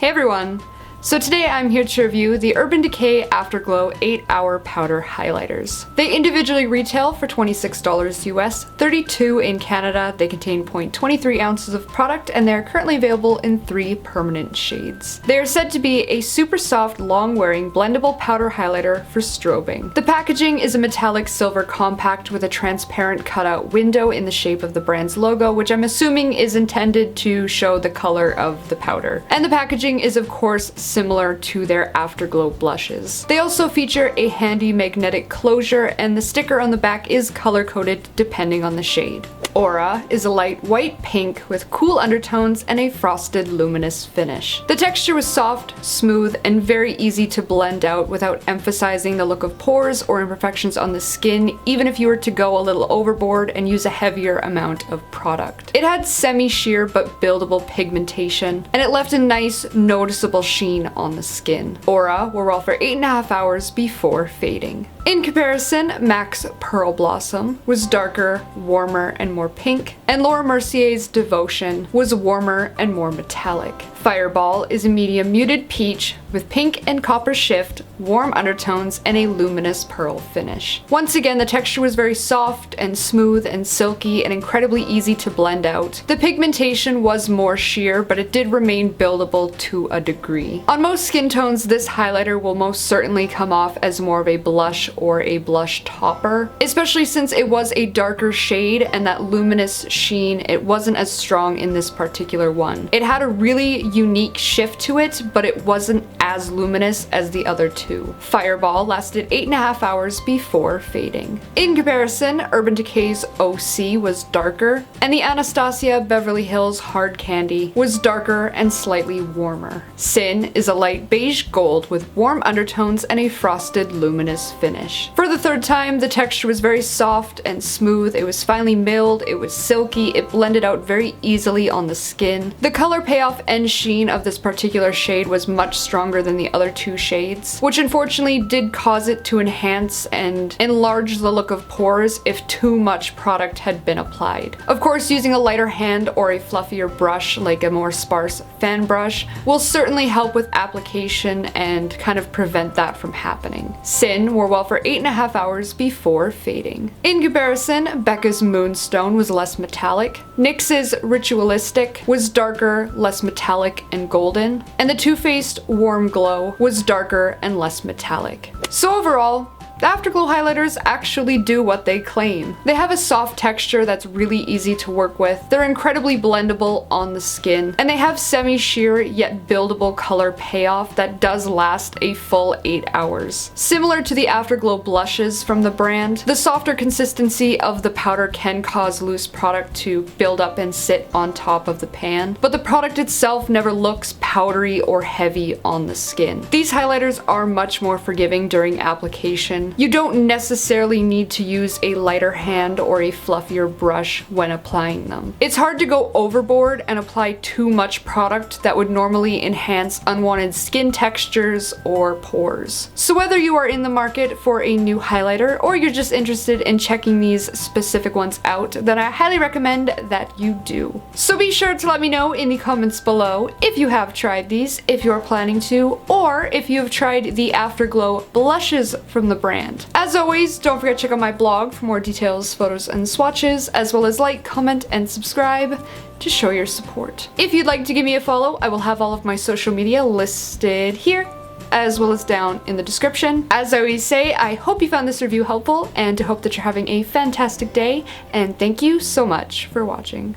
Hey everyone! So today I'm here to review the Urban Decay Afterglow 8-Hour Powder Highlighters. They individually retail for $26 US, $32 in Canada. They contain 0.23 ounces of product and they're currently available in 3 permanent shades. They are said to be a super soft, long-wearing, blendable powder highlighter for strobing. The packaging is a metallic silver compact with a transparent cutout window in the shape of the brand's logo, which I'm assuming is intended to show the color of the powder. And the packaging is of course similar to their Afterglow blushes. They also feature a handy magnetic closure and the sticker on the back is color-coded depending on the shade. Aura is a light white pink with cool undertones and a frosted luminous finish. The texture was soft, smooth, and very easy to blend out without emphasizing the look of pores or imperfections on the skin, even if you were to go a little overboard and use a heavier amount of product. It had semi-sheer but buildable pigmentation, and it left a nice, noticeable sheen on the skin. Aura wore well for 8.5 hours before fading. In comparison, MAC's Pearl Blossom was darker, warmer, and more pink, and Laura Mercier's Devotion was warmer and more metallic. Fireball is a medium muted peach with pink and copper shift, warm undertones, and a luminous pearl finish. Once again, the texture was very soft and smooth and silky and incredibly easy to blend out. The pigmentation was more sheer, but it did remain buildable to a degree. On most skin tones, this highlighter will most certainly come off as more of a blush or a blush topper, especially since it was a darker shade and that luminous sheen, it wasn't as strong in this particular one. It had a really unique shift to it, but it wasn't as luminous as the other two. Fireball lasted 8.5 hours before fading. In comparison, Urban Decay's OC was darker, and the Anastasia Beverly Hills Hard Candy was darker and slightly warmer. Sin is a light beige gold with warm undertones and a frosted luminous finish. For the third time, the texture was very soft and smooth, it was finely milled, it was silky, it blended out very easily on the skin. The color payoff and sheen of this particular shade was much stronger than the other two shades, which unfortunately did cause it to enhance and enlarge the look of pores if too much product had been applied. Of course, using a lighter hand or a fluffier brush like a more sparse fan brush will certainly help with application and kind of prevent that from happening. Sin wore well for 8.5 hours before fading. In comparison, Becca's Moonstone was less metallic, NYX's Ritualistic was darker, less metallic and golden, and the Too Faced Warm Glow was darker and less metallic. So overall, the Afterglow highlighters actually do what they claim. They have a soft texture that's really easy to work with, they're incredibly blendable on the skin, and they have semi-sheer yet buildable color payoff that does last a full 8 hours. Similar to the Afterglow blushes from the brand, the softer consistency of the powder can cause loose product to build up and sit on top of the pan, but the product itself never looks powdery or heavy on the skin. These highlighters are much more forgiving during application. You don't necessarily need to use a lighter hand or a fluffier brush when applying them. It's hard to go overboard and apply too much product that would normally enhance unwanted skin textures or pores. So whether you are in the market for a new highlighter or you're just interested in checking these specific ones out, then I highly recommend that you do. So be sure to let me know in the comments below if you have tried these, if you're planning to, or if you have tried the Afterglow blushes from the brand. As always, don't forget to check out my blog for more details, photos, and swatches, as well as like, comment, and subscribe to show your support. If you'd like to give me a follow, I will have all of my social media listed here, as well as down in the description. As I always say, I hope you found this review helpful, and I hope that you're having a fantastic day, and thank you so much for watching.